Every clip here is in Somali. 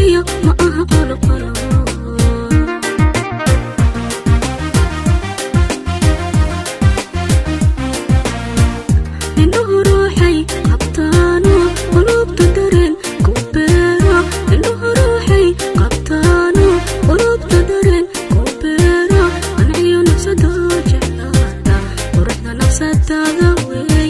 iyo ma aha qolo qolo indhuhu ruuxay qabtaano qulubta dareen ku beero indhuhu ruuxay qabtaano qulubta dareen ku beero qanciyo nafsadoo jeclaada quruxda nafsadaada weeye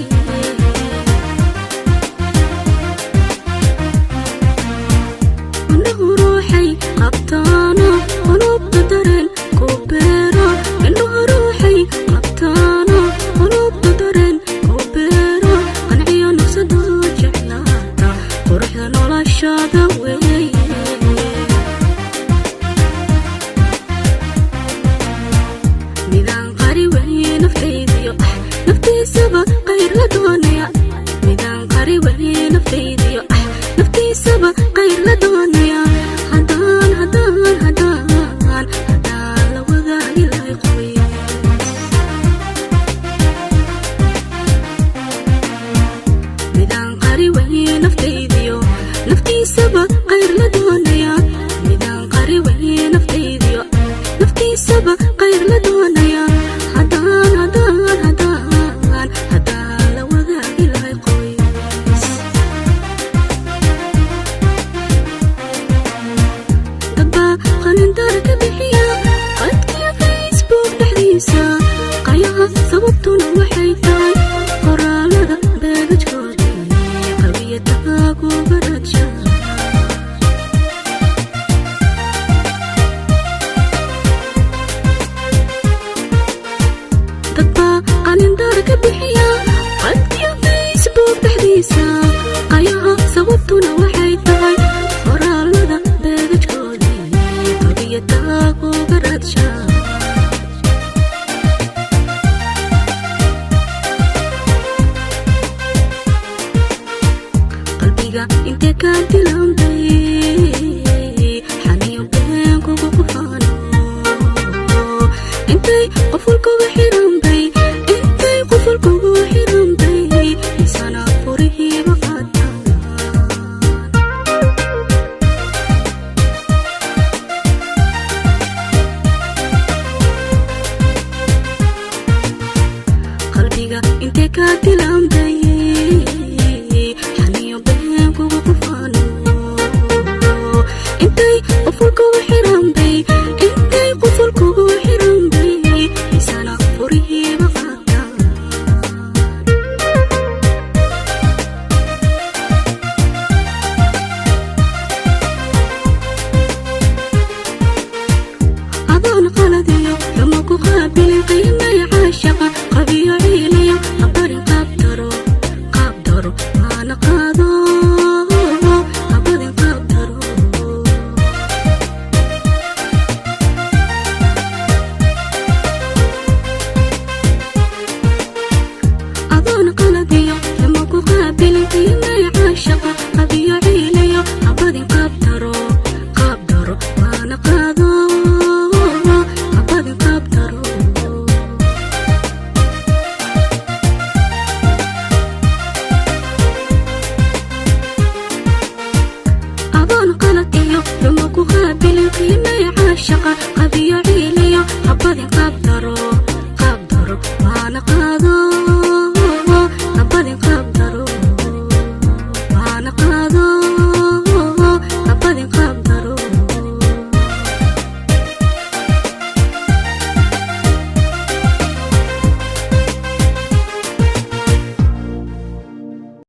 indhuhu ruuxay qabtaano qulubta dareen ku beero indhuhu ruuxay qabtaano qulubta dareen ku beero qanciyo nafsadoo jeclaada quruxda noloshada weeye midaan qari weye naftaydiyo naftiisaba qayr la doonaya midaan qari weye naftaydiyo naftiisaba qayr la doonaya haddaan la wadaagi lahay qoy midaan qari weye naftaydiyo naftiisaba qayr la doonaya midaan qari weye naftaydiyo naftiisaba qayr la doonaya haddaan la wadaagi lahay qoys dadbaa qalindar ka